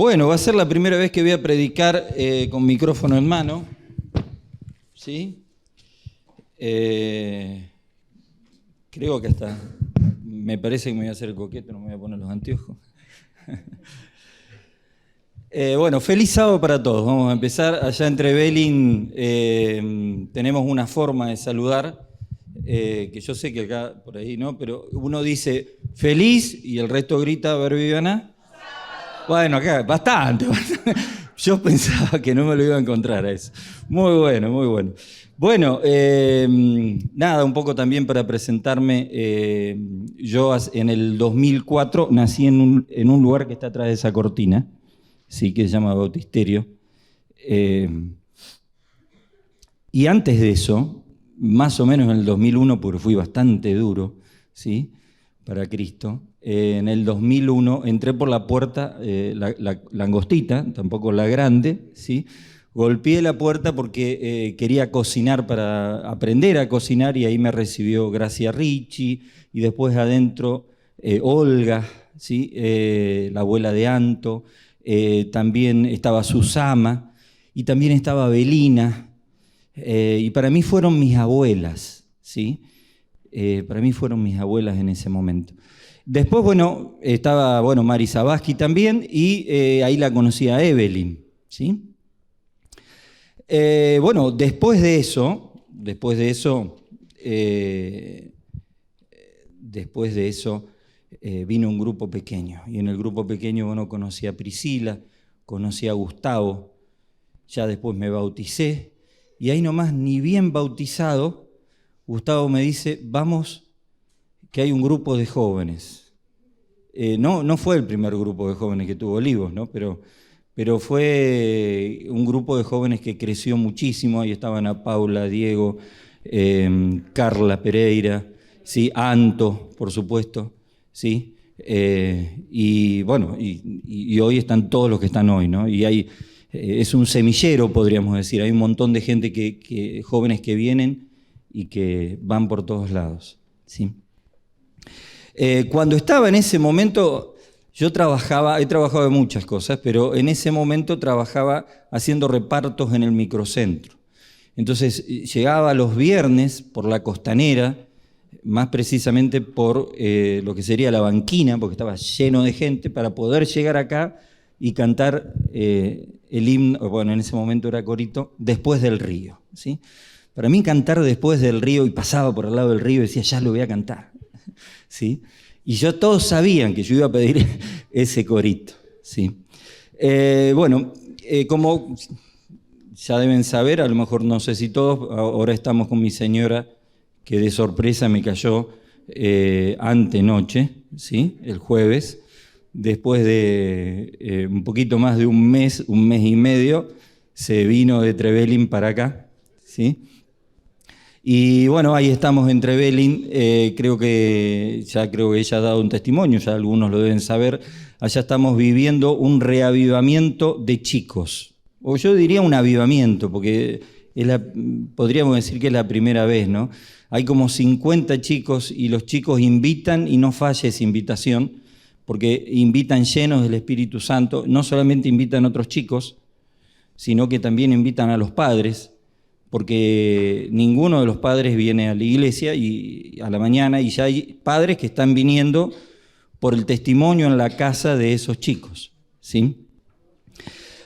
Bueno, va a ser la primera vez que voy a predicar con micrófono en mano, ¿sí? Creo que hasta, me parece que me voy a hacer el coqueto, no me voy a poner los anteojos. Bueno, feliz sábado para todos. Vamos a empezar. Allá en Trevelin tenemos una forma de saludar, que yo sé que acá por ahí no, pero uno dice feliz y el resto grita, a ver, Viviana. Bueno, acá, bastante. Yo pensaba que no me lo iba a encontrar a eso. Muy bueno, muy bueno. Bueno, nada, un poco también para presentarme. Yo en el 2004 nací en un lugar que está atrás de esa cortina, sí, que se llama Bautisterio. Y antes de eso, más o menos en el 2001, porque fui bastante duro, ¿sí?, para Cristo, en el 2001 entré por la puerta, la angostita, tampoco la grande, ¿sí? Golpeé la puerta porque quería cocinar, para aprender a cocinar, y ahí me recibió Gracia Ricci, y después adentro Olga, ¿sí? La abuela de Anto, también estaba Susama, y también estaba Belina, y para mí fueron mis abuelas, ¿sí? Para mí fueron mis abuelas en ese momento. Después, bueno, estaba Mari Zabaski también, y ahí la conocí a Evelyn, ¿sí? Bueno, después de eso, vino un grupo pequeño, y en el grupo pequeño, bueno, conocí a Priscila, conocí a Gustavo, ya después me bauticé, y ahí nomás, ni bien bautizado, Gustavo me dice, vamos, que hay un grupo de jóvenes. No fue el primer grupo de jóvenes que tuvo Olivos, ¿no? Pero fue un grupo de jóvenes que creció muchísimo. Ahí estaban a Paula, Diego, Carla Pereira, ¿sí? Anto, por supuesto, ¿sí? Y bueno, y hoy están todos los que están hoy, ¿no? Y hay, es un semillero, podríamos decir. Hay un montón de gente, jóvenes que vienen y que van por todos lados, ¿sí? Cuando estaba en ese momento, yo he trabajado de muchas cosas, pero en ese momento trabajaba haciendo repartos en el microcentro. Entonces llegaba los viernes por la Costanera, más precisamente por lo que sería la banquina, porque estaba lleno de gente, para poder llegar acá y cantar el himno, bueno, en ese momento era corito, Después del río, ¿sí? Para mí cantar Después del río, y pasaba por al lado del río y decía, ya lo voy a cantar, ¿sí? Y todos sabían que yo iba a pedir ese corito, ¿sí? Como ya deben saber, a lo mejor no sé si todos, ahora estamos con mi señora, que de sorpresa me cayó antenoche, ¿sí? El jueves, después de un poquito más de un mes y medio, se vino de Trevelin para acá, ¿sí? Y bueno, ahí estamos en Trevelin, creo que ella ha dado un testimonio, ya algunos lo deben saber. Allá estamos viviendo un reavivamiento de chicos, o yo diría un avivamiento, porque podríamos decir que es la primera vez, ¿no? Hay como 50 chicos, y los chicos invitan, y no falla esa invitación, porque invitan llenos del Espíritu Santo. No solamente invitan a otros chicos, sino que también invitan a los padres, porque ninguno de los padres viene a la iglesia y a la mañana, y ya hay padres que están viniendo por el testimonio en la casa de esos chicos, ¿sí?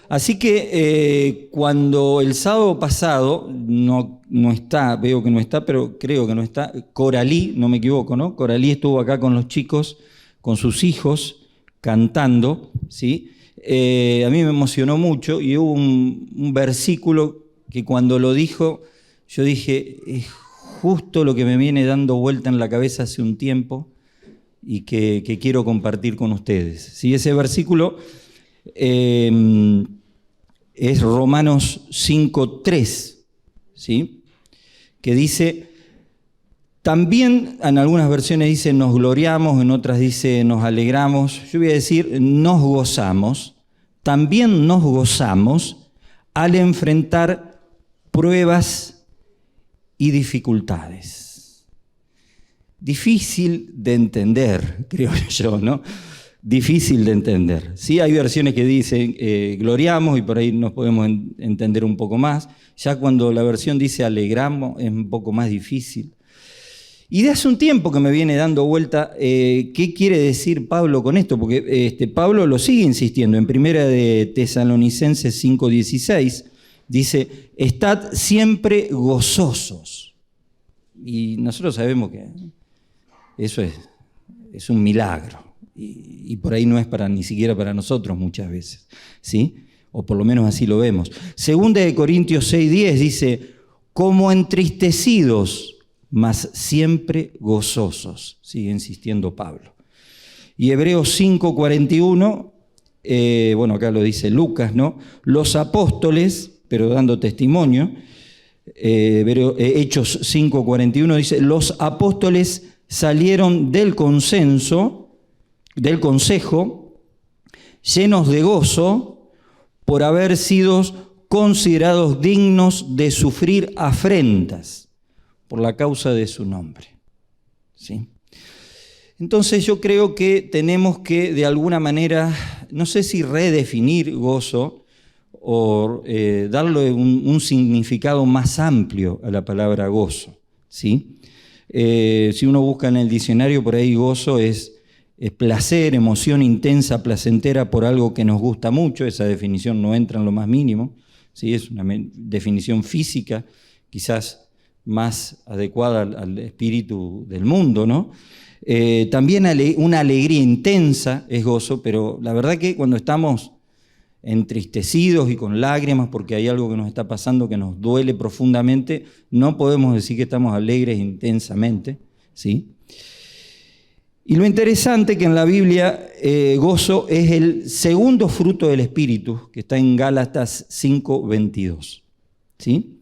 Así que cuando el sábado pasado, no está, veo que no está, pero creo que no está, Coralí, no me equivoco, ¿no? Coralí estuvo acá con los chicos, con sus hijos, cantando, ¿sí? A mí me emocionó mucho, y hubo un versículo que cuando lo dijo, yo dije, es justo lo que me viene dando vuelta en la cabeza hace un tiempo, y que quiero compartir con ustedes. ¿Sí? Ese versículo es Romanos 5:3, ¿sí? Que dice, también en algunas versiones dice nos gloriamos, en otras dice nos alegramos. Yo voy a decir nos gozamos, también nos gozamos al enfrentar pruebas y dificultades. Difícil de entender, creo yo, ¿no? difícil de entender. Sí, hay versiones que dicen gloriamos y por ahí nos podemos entender un poco más. Ya cuando la versión dice alegramos es un poco más difícil. Y de hace un tiempo que me viene dando vuelta qué quiere decir Pablo con esto, porque Pablo lo sigue insistiendo. En Primera de Tesalonicenses 5:16 dice, estad siempre gozosos. Y nosotros sabemos que eso es un milagro. Y por ahí no es ni siquiera para nosotros muchas veces, ¿sí? O por lo menos así lo vemos. Segunda de Corintios 6:10 dice, como entristecidos, mas siempre gozosos, sigue insistiendo Pablo. Y Hebreos 5:41, bueno, acá lo dice Lucas, ¿no? Los apóstoles, pero dando testimonio, Hechos 5:41 dice, los apóstoles salieron del consejo, llenos de gozo por haber sido considerados dignos de sufrir afrentas por la causa de su nombre. ¿Sí? Entonces yo creo que tenemos que de alguna manera, no sé si redefinir gozo o darle un significado más amplio a la palabra gozo. ¿Sí? Si uno busca en el diccionario, por ahí gozo es placer, emoción intensa, placentera por algo que nos gusta mucho. Esa definición no entra en lo más mínimo, ¿sí? Es una definición física, quizás más adecuada al espíritu del mundo, ¿no? También una alegría intensa es gozo, pero la verdad que cuando estamos entristecidos y con lágrimas porque hay algo que nos está pasando que nos duele profundamente, no podemos decir que estamos alegres intensamente, ¿sí? Y lo interesante que en la Biblia gozo es el segundo fruto del Espíritu, que está en Gálatas 5:22. ¿Sí?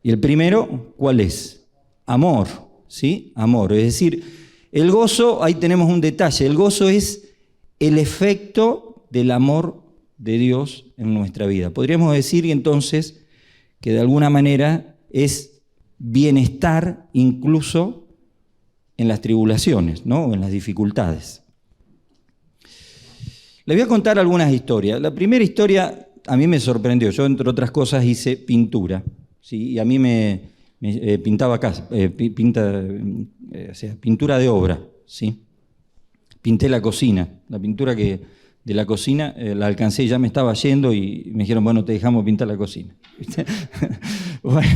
Y el primero, ¿cuál es? Amor, ¿sí? Amor. Es decir, el gozo, ahí tenemos un detalle, el gozo es el efecto del amor de Dios en nuestra vida. Podríamos decir entonces que de alguna manera es bienestar incluso en las tribulaciones, ¿no? O en las dificultades. Les voy a contar algunas historias. La primera historia a mí me sorprendió. Yo, entre otras cosas, hice pintura, ¿sí? Y a mí me pintaba casa, pintura de obra, ¿sí? Pinté la cocina. La pintura de la cocina la alcancé, ya me estaba yendo y me dijeron, bueno, te dejamos pintar la cocina. Bueno,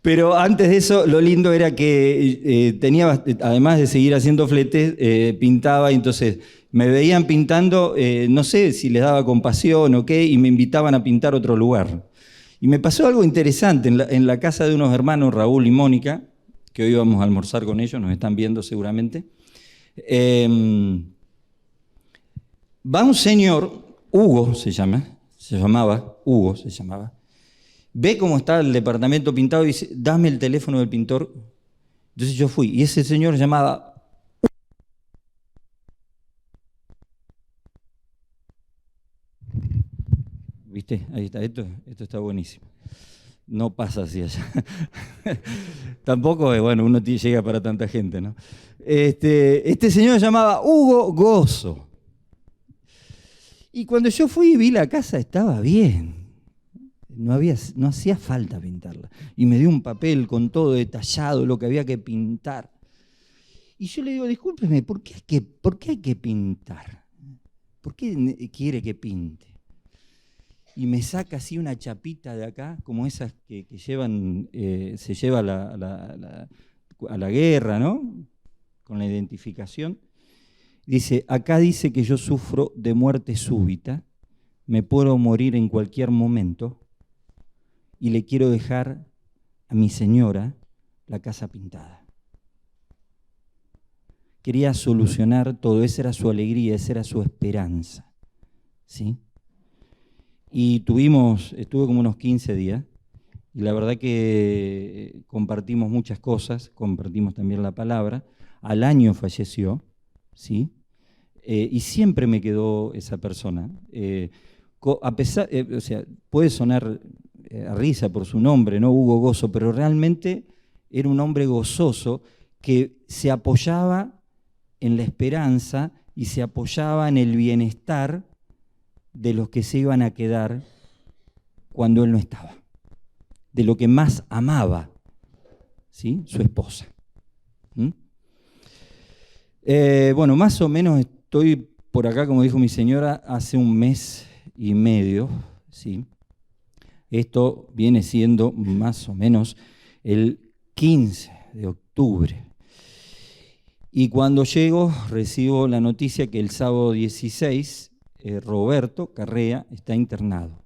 pero antes de eso, lo lindo era que tenía, además de seguir haciendo fletes, pintaba, y entonces me veían pintando, no sé si les daba compasión o qué, y me invitaban a pintar otro lugar. Y me pasó algo interesante en la casa de unos hermanos, Raúl y Mónica, que hoy vamos a almorzar con ellos, nos están viendo seguramente. Va un señor, Hugo se llamaba, ve cómo está el departamento pintado y dice, dame el teléfono del pintor. Entonces yo fui, y ese señor llamaba ¿viste? Ahí está, esto está buenísimo. No pasa así allá. Tampoco, bueno, uno llega para tanta gente, ¿no? Este señor se llamaba Hugo Gozo. Y cuando yo fui y vi la casa, estaba bien. No hacía falta pintarla. Y me dio un papel con todo detallado, lo que había que pintar. Y yo le digo, discúlpeme, ¿por qué hay que pintar? ¿Por qué quiere que pinte? Y me saca así una chapita de acá, como esas que llevan, se lleva a la guerra, ¿no? Con la identificación. Dice, acá dice que yo sufro de muerte súbita, me puedo morir en cualquier momento y le quiero dejar a mi señora la casa pintada. Quería solucionar todo, esa era su alegría, esa era su esperanza, ¿sí? Y estuve como unos 15 días, y la verdad que compartimos muchas cosas, compartimos también la palabra. Al año falleció, ¿sí? Y siempre me quedó esa persona. A pesar, o sea, puede sonar a risa por su nombre, ¿no? Hugo Gozo, pero realmente era un hombre gozoso que se apoyaba en la esperanza y se apoyaba en el bienestar de los que se iban a quedar cuando él no estaba, de lo que más amaba, ¿sí? Su esposa. Bueno, más o menos estoy por acá, como dijo mi señora, hace 1 mes y medio, ¿sí? Esto viene siendo más o menos el 15 de octubre. Y cuando llego, recibo la noticia que el sábado 16, Roberto Carrea está internado.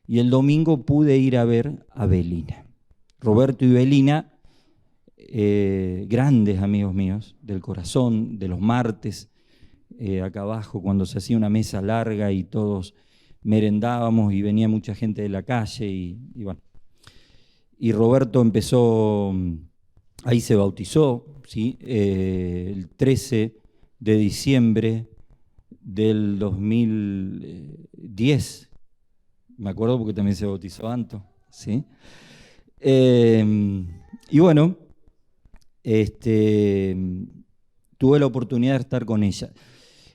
Y el domingo pude ir a ver a Belina. Roberto y Belina, grandes amigos míos del corazón, de los martes, acá abajo, cuando se hacía una mesa larga y todos merendábamos y venía mucha gente de la calle y bueno. Y Roberto empezó, ahí se bautizó, ¿sí? El 13 de diciembre del 2010, me acuerdo porque también se bautizó Anto, ¿sí? Y bueno, tuve la oportunidad de estar con ella.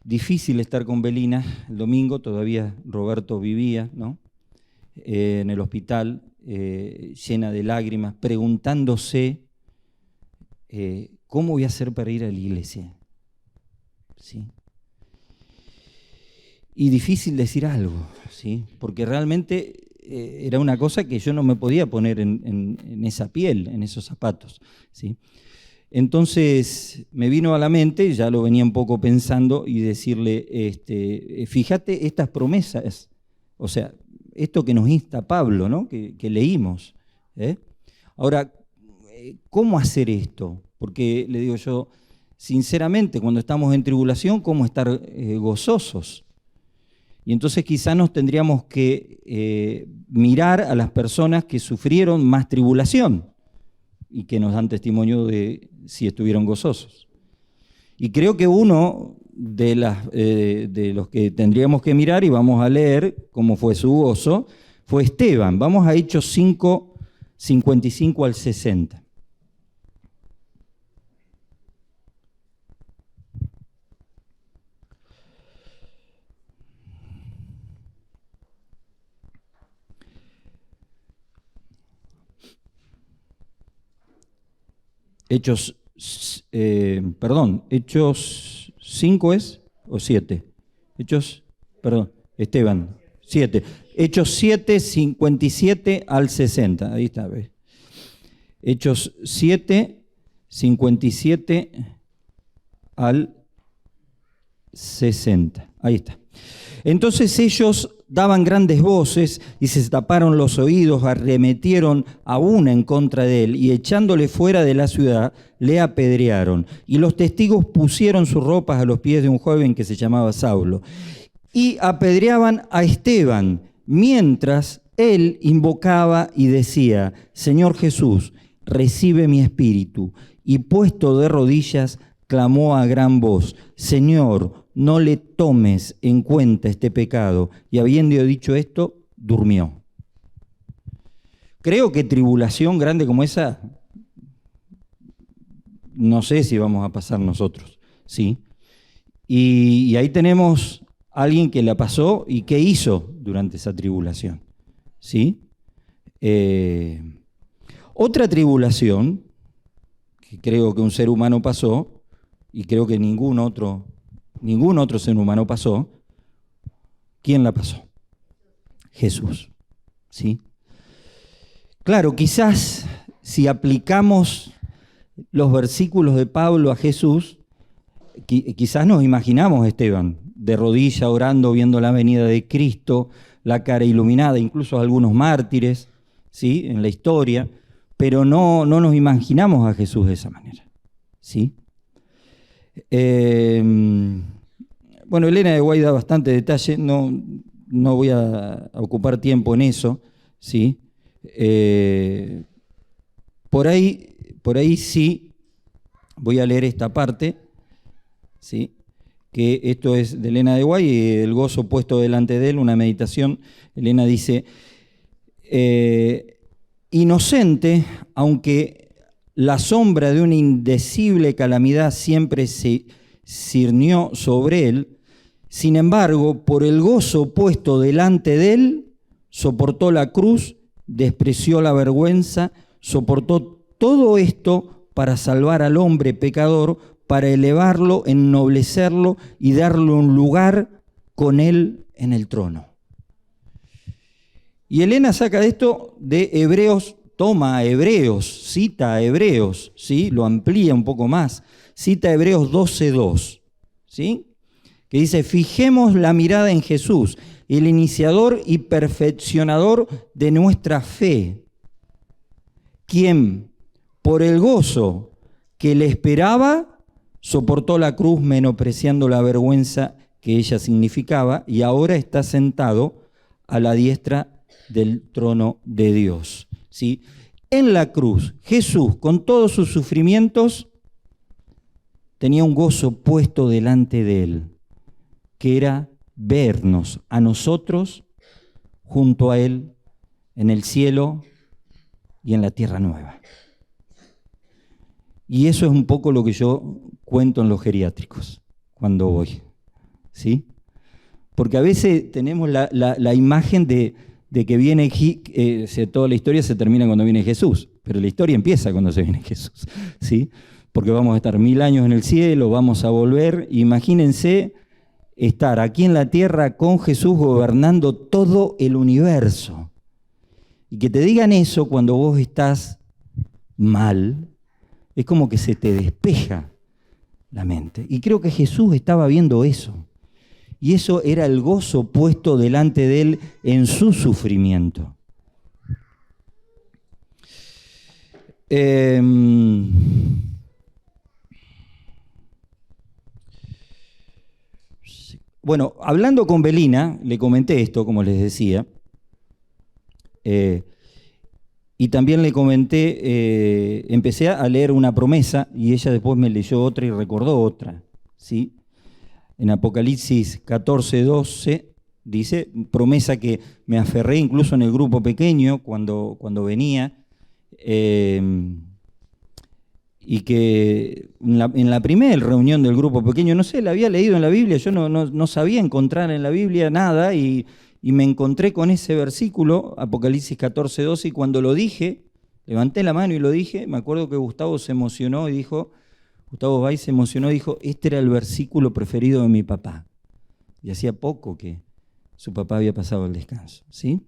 Difícil estar con Belina el domingo, todavía Roberto vivía, ¿no? En el hospital, llena de lágrimas, preguntándose ¿cómo voy a hacer para ir a la iglesia? ¿Sí? Y difícil decir algo, ¿sí? Porque realmente era una cosa que yo no me podía poner en esa piel, en esos zapatos, ¿sí? Entonces me vino a la mente, ya lo venía un poco pensando, y decirle, fíjate estas promesas, o sea, esto que nos insta Pablo, ¿no? que leímos. Ahora, ¿cómo hacer esto? Porque le digo yo, sinceramente, cuando estamos en tribulación, ¿cómo estar gozosos? Y entonces quizás nos tendríamos que mirar a las personas que sufrieron más tribulación y que nos dan testimonio de si estuvieron gozosos. Y creo que uno de los que tendríamos que mirar, y vamos a leer cómo fue su gozo, fue Esteban. Vamos a Hechos 5, 55 al 60. Hechos 5 es, o 7. Esteban, 7. Hechos 7, 57 al 60. Ahí está, ¿ves? Hechos 7, 57 al 60. Ahí está. Entonces ellos daban grandes voces y se taparon los oídos, arremetieron a una en contra de él y echándole fuera de la ciudad le apedrearon. Y los testigos pusieron sus ropas a los pies de un joven que se llamaba Saulo y apedreaban a Esteban mientras él invocaba y decía: Señor Jesús, recibe mi espíritu. Y puesto de rodillas clamó a gran voz: Señor, no le tomes en cuenta este pecado. Y habiendo dicho esto, durmió. Creo que tribulación grande como esa, no sé si vamos a pasar nosotros, ¿sí? Y ahí tenemos a alguien que la pasó y qué hizo durante esa tribulación, ¿sí? Otra tribulación que creo que un ser humano pasó, y creo que ningún otro ser humano pasó. ¿Quién la pasó? Jesús, ¿sí? Claro, quizás si aplicamos los versículos de Pablo a Jesús, quizás nos imaginamos a Esteban de rodilla orando, viendo la venida de Cristo, la cara iluminada, incluso algunos mártires, ¿sí? En la historia, pero no nos imaginamos a Jesús de esa manera, ¿sí? Bueno, Elena de Guay da bastante detalle, no voy a ocupar tiempo en eso, ¿sí? Por ahí sí voy a leer esta parte, ¿sí? Que esto es de Elena de Guay, y el gozo puesto delante de él, una meditación. Elena dice: inocente, aunque la sombra de una indecible calamidad siempre se ciñó sobre él. Sin embargo, por el gozo puesto delante de él, soportó la cruz, despreció la vergüenza, soportó todo esto para salvar al hombre pecador, para elevarlo, ennoblecerlo y darle un lugar con él en el trono. Y Elena saca de esto de Hebreos, toma a Hebreos, cita a Hebreos, ¿sí? Lo amplía un poco más, cita a Hebreos 12:2, ¿sí? Que dice: fijemos la mirada en Jesús, el iniciador y perfeccionador de nuestra fe, quien por el gozo que le esperaba soportó la cruz, menospreciando la vergüenza que ella significaba, y ahora está sentado a la diestra del trono de Dios, ¿sí? En la cruz, Jesús, con todos sus sufrimientos, tenía un gozo puesto delante de él, que era vernos a nosotros junto a él en el cielo y en la tierra nueva. Y eso es un poco lo que yo cuento en los geriátricos cuando voy, ¿sí? Porque a veces tenemos la imagen de que viene, toda la historia se termina cuando viene Jesús, pero la historia empieza cuando se viene Jesús, ¿sí? Porque vamos a estar 1000 años en el cielo, vamos a volver. Imagínense estar aquí en la tierra con Jesús gobernando todo el universo. Y que te digan eso cuando vos estás mal, es como que se te despeja la mente. Y creo que Jesús estaba viendo eso. Y eso era el gozo puesto delante de él en su sufrimiento. Bueno, hablando con Belina, le comenté esto, como les decía, y también le comenté, empecé a leer una promesa y ella después me leyó otra y recordó otra, ¿sí? En Apocalipsis 14:12 dice, promesa que me aferré incluso en el grupo pequeño cuando venía, y que en la primera reunión del grupo pequeño, no sé, la había leído en la Biblia, yo no sabía encontrar en la Biblia nada y me encontré con ese versículo, Apocalipsis 14:12, y cuando lo dije, levanté la mano y lo dije, me acuerdo que Gustavo se emocionó y dijo, Gustavo Bay se emocionó y dijo, este era el versículo preferido de mi papá. Y hacía poco que su papá había pasado el descanso, ¿sí?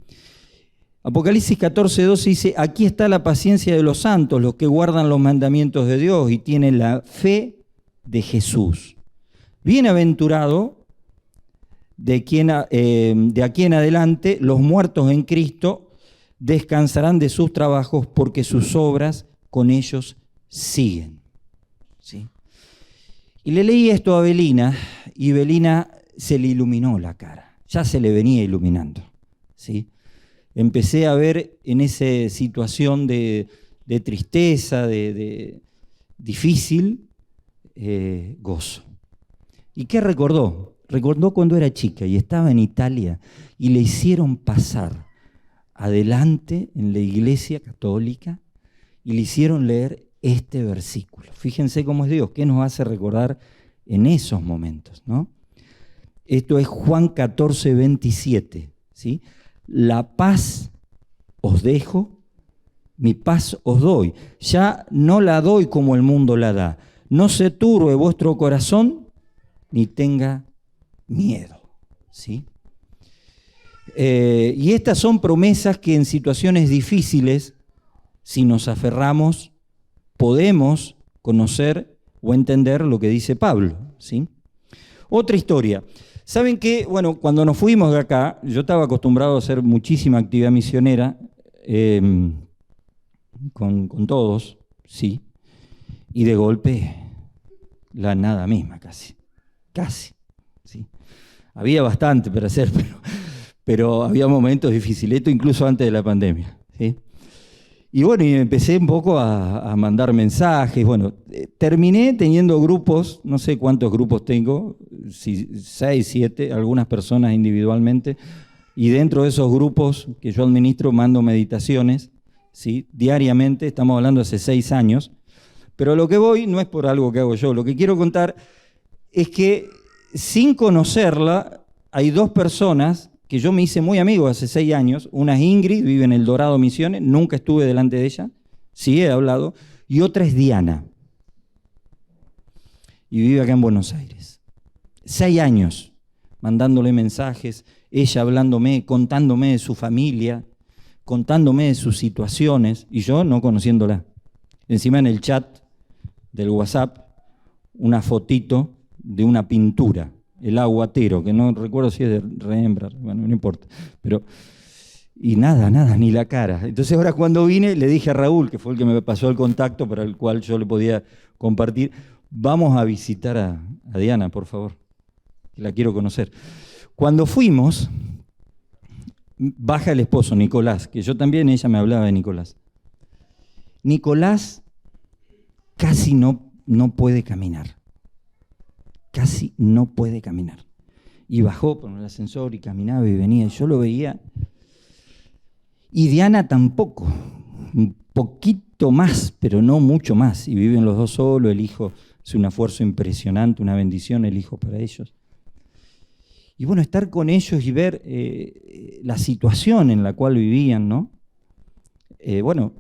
Apocalipsis 14:12 dice, aquí está la paciencia de los santos, los que guardan los mandamientos de Dios y tienen la fe de Jesús. Bienaventurado de aquí en adelante, los muertos en Cristo descansarán de sus trabajos porque sus obras con ellos siguen. ¿Sí? Y le leí esto a Belina y Belina se le iluminó la cara, ya se le venía iluminando, ¿sí? Empecé a ver en esa situación de tristeza, de difícil, gozo. ¿Y qué recordó? Recordó cuando era chica y estaba en Italia y le hicieron pasar adelante en la iglesia católica y le hicieron leer este versículo. Fíjense cómo es Dios, qué nos hace recordar en esos momentos, ¿no? Esto es Juan 14:27, ¿sí? La paz os dejo, mi paz os doy. Ya no la doy como el mundo la da. No se turbe vuestro corazón ni tenga miedo, ¿sí? Y estas son promesas que en situaciones difíciles, si nos aferramos, podemos conocer o entender lo que dice Pablo, ¿sí? Otra historia. ¿Saben qué? Bueno, cuando nos fuimos de acá, yo estaba acostumbrado a hacer muchísima actividad misionera con todos, sí, y de golpe la nada misma casi, sí. Había bastante para hacer, pero había momentos difíciles, esto incluso antes de la pandemia, ¿sí? Y bueno, y empecé un poco a mandar mensajes. Bueno, terminé teniendo grupos, no sé cuántos grupos tengo, 6, 7, algunas personas individualmente, y dentro de esos grupos que yo administro mando meditaciones, ¿sí? Diariamente, estamos hablando de hace 6 años, pero lo que voy no es por algo que hago yo, lo que quiero contar, es que sin conocerla, hay dos personas que yo me hice muy amigo hace 6 años. Una es Ingrid, vive en El Dorado, Misiones, nunca estuve delante de ella, sí he hablado, y otra es Diana, y vive acá en Buenos Aires. 6 años mandándole mensajes, ella hablándome, contándome de su familia, contándome de sus situaciones, y yo no conociéndola. Encima en el chat del WhatsApp, una fotito de una pintura, El Aguatero, que no recuerdo si es de Rembrandt, bueno, no importa, pero... Y nada, ni la cara. Entonces ahora cuando vine le dije a Raúl, que fue el que me pasó el contacto para el cual yo le podía compartir, vamos a visitar a Diana, por favor, que la quiero conocer. Cuando fuimos, baja el esposo, Nicolás, que yo también, ella me hablaba de Nicolás. Nicolás casi no puede caminar, casi no puede caminar. Y bajó por el ascensor y caminaba y venía, y yo lo veía... Y Diana tampoco, un poquito más, pero no mucho más. Y viven los dos solos, el hijo es un esfuerzo impresionante, una bendición el hijo para ellos. Y bueno, estar con ellos y ver la situación en la cual vivían, ¿no? Bueno,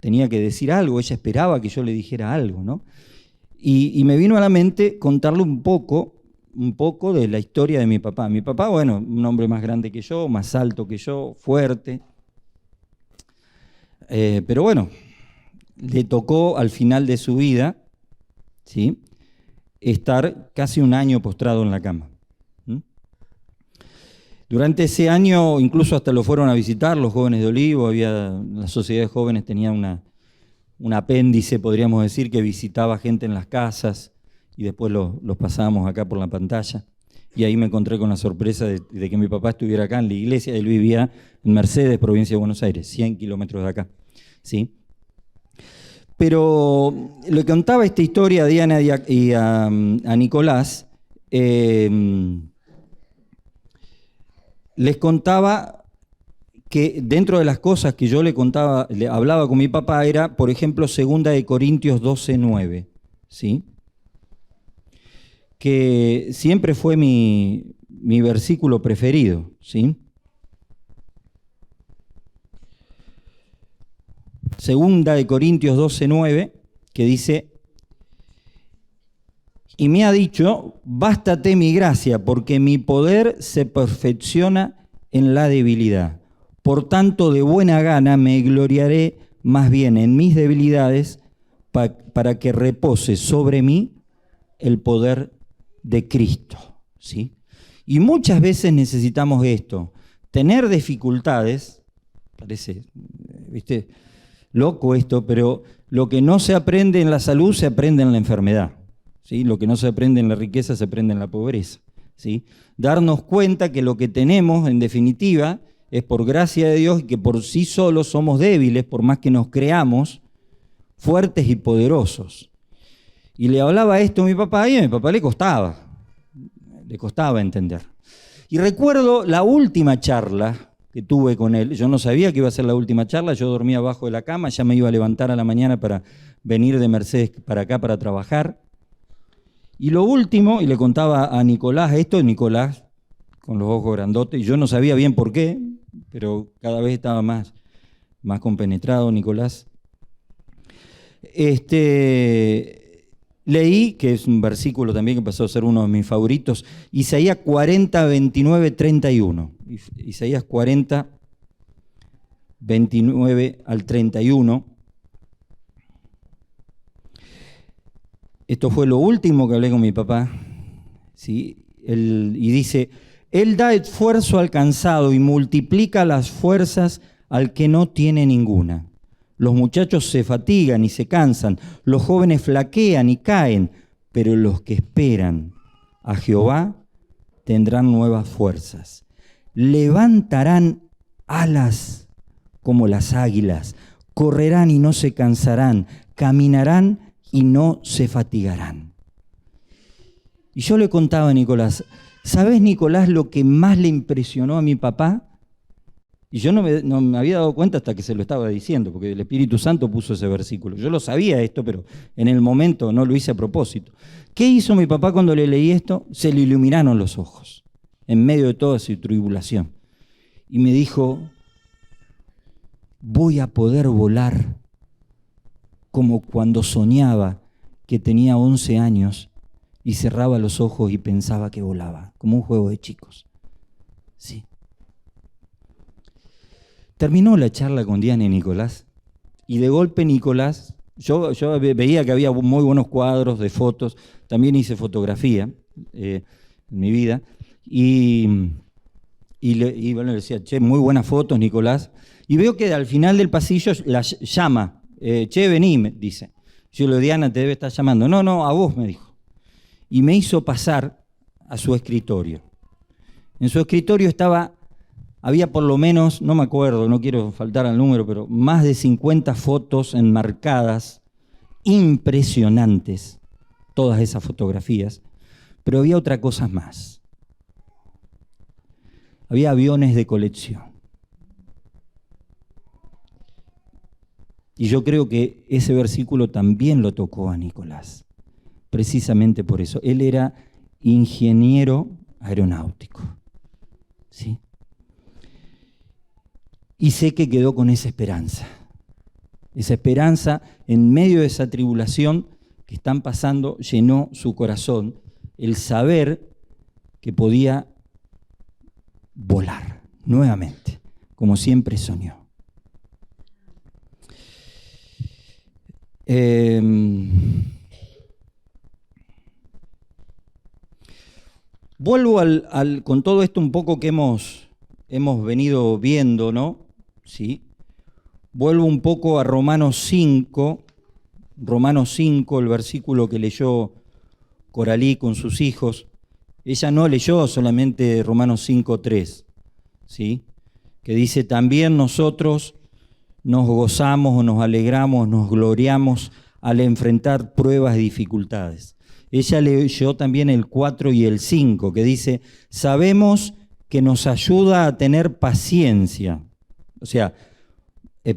tenía que decir algo, ella esperaba que yo le dijera algo, ¿no? Y me vino a la mente contarle un poco de la historia de mi papá. Mi papá, bueno, un hombre más grande que yo, más alto que yo, fuerte. Pero bueno, le tocó al final de su vida, ¿sí?, estar casi un año postrado en la cama. Durante ese año incluso hasta lo fueron a visitar los jóvenes de Olivo, la sociedad de jóvenes tenía un apéndice, podríamos decir, que visitaba gente en las casas y después los pasábamos acá por la pantalla. Y ahí me encontré con la sorpresa de que mi papá estuviera acá en la iglesia. Él vivía en Mercedes, provincia de Buenos Aires, 100 kilómetros de acá, ¿sí? Pero le contaba esta historia a Diana y a Nicolás. Les contaba que dentro de las cosas que yo le hablaba con mi papá era, por ejemplo, 2 Corintios 12:9, ¿sí?, que siempre fue mi versículo preferido, ¿sí? 2 Corintios 12:9, que dice: y me ha dicho, bástate mi gracia, porque mi poder se perfecciona en la debilidad. Por tanto, de buena gana me gloriaré más bien en mis debilidades, para que repose sobre mí el poder de Cristo, ¿sí? Y muchas veces necesitamos esto, tener dificultades, parece, ¿viste?, loco esto, pero lo que no se aprende en la salud se aprende en la enfermedad, ¿sí? Lo que no se aprende en la riqueza se aprende en la pobreza, ¿sí? Darnos cuenta que lo que tenemos, en definitiva, es por gracia de Dios y que por sí solos somos débiles, por más que nos creamos fuertes y poderosos. Y le hablaba esto a mi papá y a mi papá le costaba entender. Y recuerdo la última charla que tuve con él. Yo no sabía que iba a ser la última charla, yo dormía abajo de la cama, ya me iba a levantar a la mañana para venir de Mercedes para acá para trabajar. Y lo último, y le contaba a Nicolás esto, Nicolás con los ojos grandotes, y yo no sabía bien por qué, pero cada vez estaba más compenetrado Nicolás. Leí, que es un versículo también que pasó a ser uno de mis favoritos, Isaías 40, 29, 31. Isaías 40, 29 al 31. Esto fue lo último que hablé con mi papá, ¿sí? Y dice: Él da esfuerzo al cansado y multiplica las fuerzas al que no tiene ninguna. Los muchachos se fatigan y se cansan, los jóvenes flaquean y caen, pero los que esperan a Jehová tendrán nuevas fuerzas. Levantarán alas como las águilas, correrán y no se cansarán, caminarán y no se fatigarán. Y yo le contaba a Nicolás, ¿sabes, Nicolás, lo que más le impresionó a mi papá? Y yo no me había dado cuenta hasta que se lo estaba diciendo, porque el Espíritu Santo puso ese versículo. Yo lo sabía esto, pero en el momento no lo hice a propósito. ¿Qué hizo mi papá cuando le leí esto? Se le iluminaron los ojos, en medio de toda su tribulación. Y me dijo, voy a poder volar como cuando soñaba que tenía 11 años y cerraba los ojos y pensaba que volaba, como un juego de chicos. Sí. Terminó la charla con Diana y Nicolás, y de golpe Nicolás, yo veía que había muy buenos cuadros de fotos, también hice fotografía en mi vida, y bueno, le decía, che, muy buenas fotos, Nicolás, y veo que al final del pasillo la llama, che, vení, me dice. Yo le digo, Diana, te debe estar llamando. No, a vos, me dijo. Y me hizo pasar a su escritorio. En su escritorio había por lo menos, no me acuerdo, no quiero faltar al número, pero más de 50 fotos enmarcadas, impresionantes, todas esas fotografías. Pero había otra cosa más. Había aviones de colección. Y yo creo que ese versículo también lo tocó a Nicolás, precisamente por eso. Él era ingeniero aeronáutico, ¿sí? Y sé que quedó con esa esperanza en medio de esa tribulación que están pasando, llenó su corazón el saber que podía volar nuevamente, como siempre soñó. Vuelvo con todo esto un poco que hemos venido viendo, ¿no? ¿Sí? Vuelvo un poco a Romanos 5, el versículo que leyó Coralí con sus hijos. Ella no leyó solamente Romanos 5:3, ¿sí? Que dice, también nosotros nos gozamos o nos alegramos, nos gloriamos al enfrentar pruebas y dificultades. Ella leyó también el 4 y el 5, que dice, sabemos que nos ayuda a tener paciencia. O sea,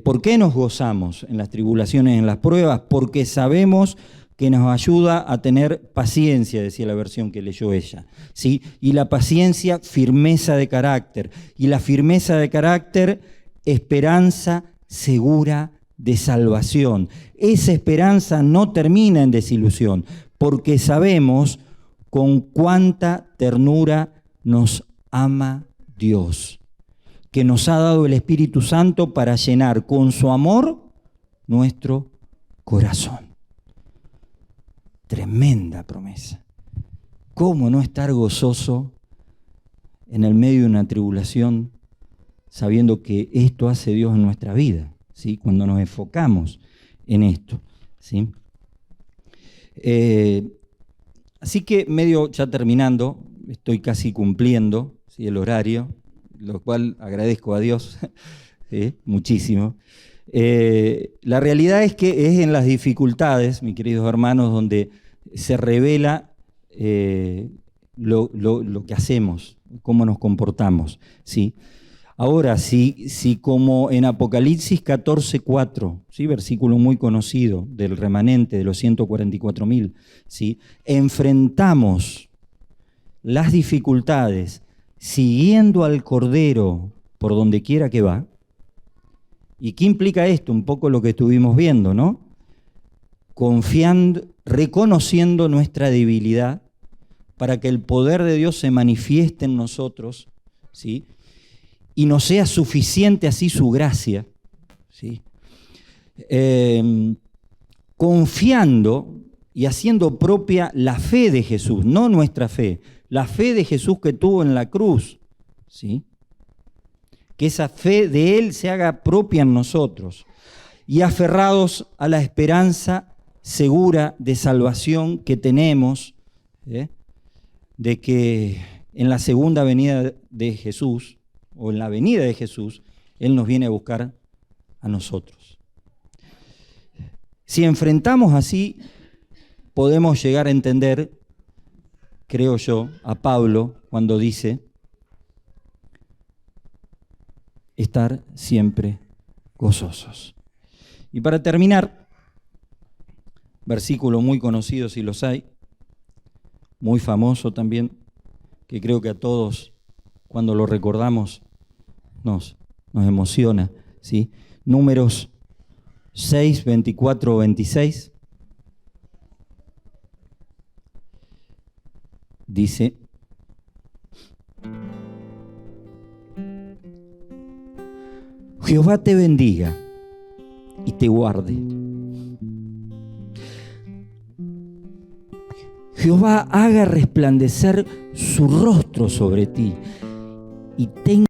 ¿por qué nos gozamos en las tribulaciones, en las pruebas? Porque sabemos que nos ayuda a tener paciencia, decía la versión que leyó ella, ¿sí? Y la paciencia, firmeza de carácter. Y la firmeza de carácter, esperanza segura de salvación. Esa esperanza no termina en desilusión, porque sabemos con cuánta ternura nos ama Dios, que nos ha dado el Espíritu Santo para llenar con su amor nuestro corazón. Tremenda promesa. ¿Cómo no estar gozoso en el medio de una tribulación sabiendo que esto hace Dios en nuestra vida, ¿sí? Cuando nos enfocamos en esto, ¿sí? Así que medio ya terminando, estoy casi cumpliendo, ¿sí? El horario, lo cual agradezco a Dios muchísimo. La realidad es que es en las dificultades, mis queridos hermanos, donde se revela lo que hacemos, cómo nos comportamos, ¿sí? Ahora, si como en Apocalipsis 14:4, ¿sí? Versículo muy conocido del remanente de los 144.000, ¿sí? Enfrentamos las dificultades siguiendo al Cordero por donde quiera que va. ¿Y qué implica esto? Un poco lo que estuvimos viendo, ¿no? Confiando, reconociendo nuestra debilidad para que el poder de Dios se manifieste en nosotros, ¿sí? Y nos sea suficiente así su gracia, ¿sí? Confiando y haciendo propia la fe de Jesús, no nuestra fe, la fe de Jesús que tuvo en la cruz, ¿sí? Que esa fe de Él se haga propia en nosotros y aferrados a la esperanza segura de salvación que tenemos, de que en la segunda venida de Jesús, o en la venida de Jesús, Él nos viene a buscar a nosotros. Si enfrentamos así, podemos llegar a entender, creo yo, a Pablo cuando dice, estar siempre gozosos. Y para terminar, versículo muy conocido si los hay, muy famoso también, que creo que a todos cuando lo recordamos nos emociona, ¿sí? Números 6, 24, 26. Dice: Jehová te bendiga y te guarde. Jehová haga resplandecer su rostro sobre ti y tenga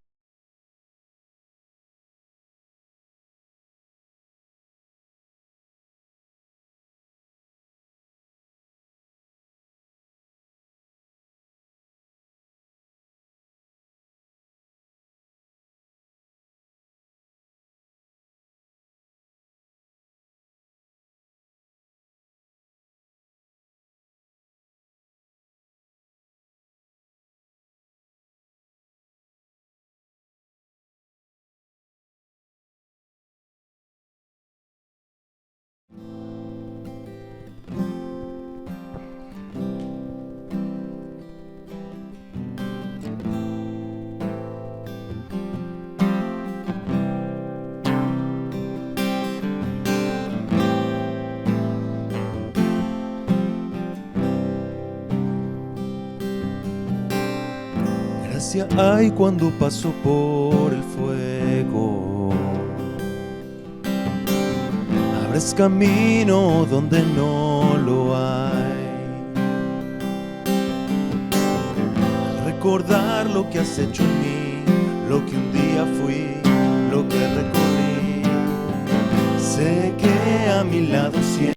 Gracia hay cuando paso por el fuego. Abres camino donde no lo hay. Al recordar lo que has hecho en mí, lo que un día fui, lo que recorrí, sé que a mi lado siempre